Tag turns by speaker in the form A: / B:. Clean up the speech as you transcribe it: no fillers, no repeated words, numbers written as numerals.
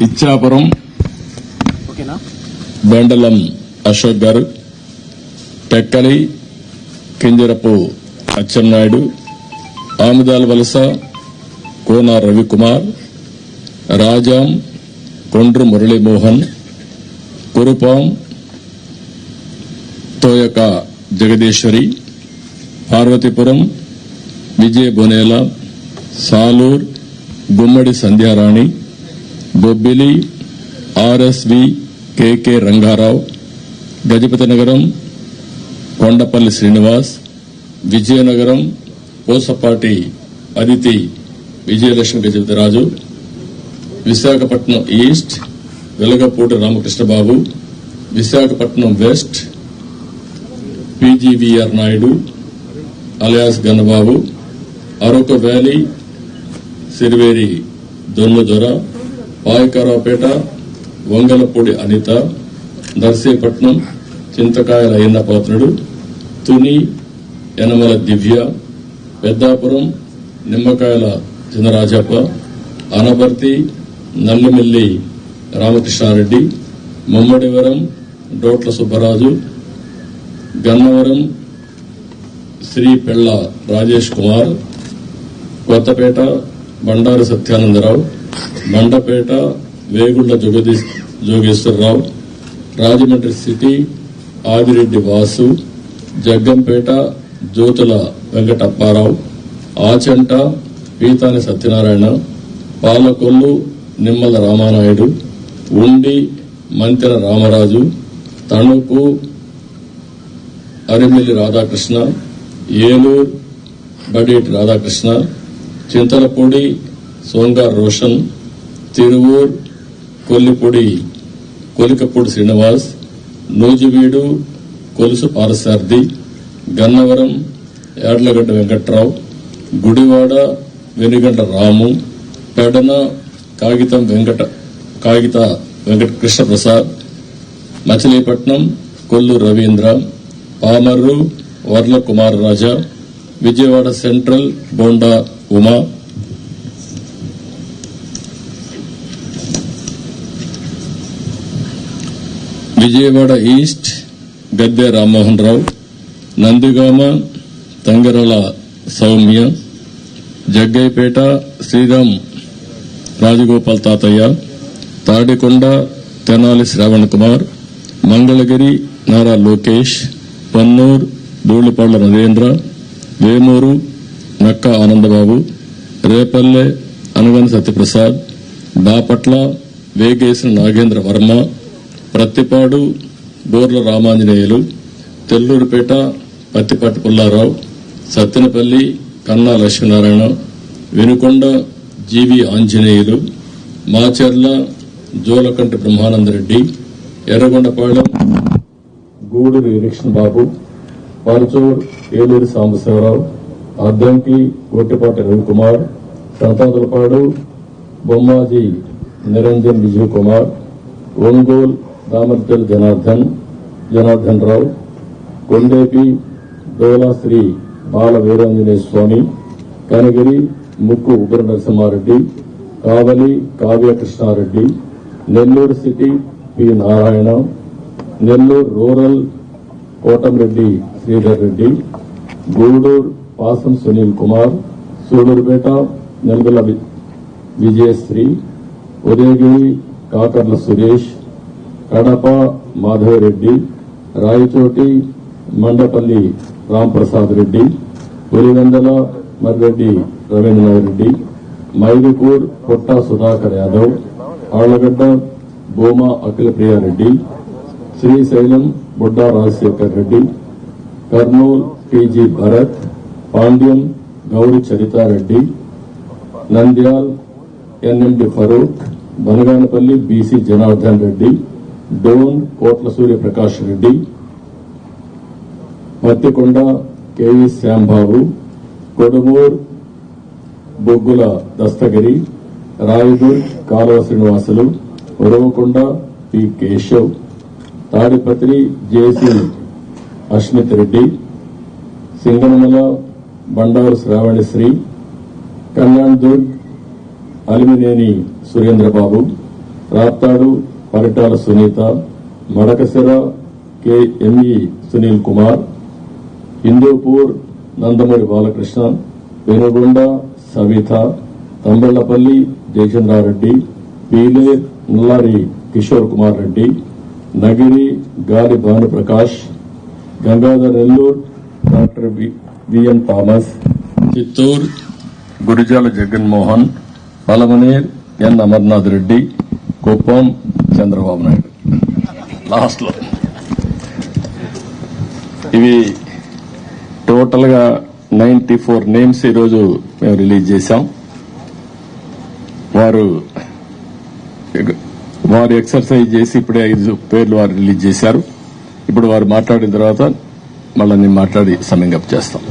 A: Ichchapuram బెండలం Ashok garu, Tekkali Kinjarapu Atchannaidu, Amadalavalasa Kona Ravikumar, Rajam Kondru Muralimohan, Kurupam Thoyaka Jagadeeswari, Parvathipuram Vijaya Bonela, Salur Gummadi Sandhyarani, Bobbili RSV KK Rangarao, Gajapathinagaram Kondapalli Srinivas, Vizianagaram Pusapati Aditi Vijayalakshmi Gajapathiraju, Visakhapatnam east Velagapudi Ramakrishnababu, Visakhapatnam west PGVR Naidu alias Gannababu, Araku valley Siriveri Donnudora, Payakaraopeta Vangalapudi Anitha, Narsipatnam Chintakayala Ayyannapatrudu, Tuni Yanamala Divya, Peddapuram Nimmakayala Chinarajappa, Anaparthi Nallamilli Ramakrishnareddy, Mummidivaram Datla Subbaraju, Gannavaram Sri Pella Rajesh Kumar, Kothapeta Bandaru Satyananda Rao, Mandapeta Vegulla Jogeswara Rao, Rajahmundry city Adireddy Vasu, Jaggampeta Jyothula Venkatappa Rao, Achanta Peethani Satyanarayana, Palakollu Nimmala Ramanaidu, ఉండి మంతెన రామరాజు, తణుకు అరిమిల్లి రాధాకృష్ణ, ఏలూరు బడేటి రాధాకృష్ణ, చింతలపూడి సోంగార్ రోషన్, తిరువూర్ కొలికపూడి శ్రీనివాస్, నూజివీడు కొలుసు పారసార్థి, గన్నవరం యాడ్లగడ్డ వెంకట్రావు, గుడివాడ వెనుగంట రాము, పెడన కాగిత వెంకట కృష్ణప్రసాద్, మచిలీపట్నం కొల్లు రవీంద్ర, పామర్రు వర్ల కుమార్ రాజా, Vijayawada central bonda Uma, Vijayawada east Gadde Rammohan Rao, Nandigama తంగరల Soumya, Jaggayyapeta Sriram Rajagopal తాతయ్య, తాడికొండ తెనాలి శ్రావణ్ కుమార్, మంగళగిరి నారా లోకేష్, పన్నూర్ ధూళిపాళ్ల నరేంద్ర, వేమూరు నక్క ఆనందబాబు, రేపల్లె అనగని సత్యప్రసాద్, బాపట్ల వేగేసిన నాగేంద్ర వర్మ, ప్రత్తిపాడు బోర్ల Ramanjaneyulu, తెల్లూరుపేట Pattipati Pullarao, Sattenapalli Kanna Lakshminarayana, Vinukonda GV Anjaneyulu, Macherla Julakanti Brahmanandareddy, Yerragondapalem Guduru election Babu, Parchur Eluri Sambasivarao, Addanki Gottipati Ravikumar, Santanutalapadu Bommaji Niranjan Vijay Kumar, Ongole Damarcharla Janardhan Rao, Kondapi Dola Sri Bala Veeranjaneya Swamy, Kanigiri Mukku Ugra Narasimhareddy, Kavali Kavya Krishnareddy, Nellore city P Narayana, Nellore rural Kotamreddy Sridhar Reddy, Guduru Pasam Sunil Kumar, Sullurpeta Nelavala Vijayasree, Udayagiri Kakarla Suresh, Kadapa Madhavareddy, Rayachoti Mandipalli Ramprasad Reddy, Pulivendula Marreddy Rabindranath Reddy, Mydukur Putta Sudhakar Yadav, Allagadda Bhuma Akhilapriyareddy, Srisailam Budda Rajasekhar Reddy, Kurnool TG Bharath, Panyam Gowri Charitareddy, Nandyal NMD Farooq, Banaganapalli BC Janardhan Reddy, Dhone Kotla Suryaprakash Reddy, Pattikonda KV Shyambabu, Kodumur Boggula Dastagiri, Rayadurg Kaluva Srinivasulu, Uravakonda P Keshav, Tadipatri JC Asmith Reddy, Singanamala Bandaru Sravanisree, Kalyan Durg Alimineni Surendrababu, Raptadu Paritala Sunitha, Madakasira KME Sunil Kumar, Hindupur Nandamuri Balakrishna, Penukonda Savitha, Thamballapalle Jayachandrareddy, Pileru Nallari Kishore Kumar Reddy, Nagari Gali Bhanuprakash, Gangadhar Nellore doctor VN Thomas, Chittoor Gurajala Jaganmohan, Palamaner N Amarnath Reddy, Kuppam Chandrababu Naidu. Last లో ఇవి total గా 94 names ఈరోజు మేము release చేశాం. వారు ఎక్సర్సైజ్ చేసి ఇప్పుడే 5 పేర్లు వారు రిలీజ్ చేశారు. ఇప్పుడు వారు మాట్లాడిన తర్వాత మళ్ళీ నేను మాట్లాడి సమ్మింగ్ అప్ చేస్తాం.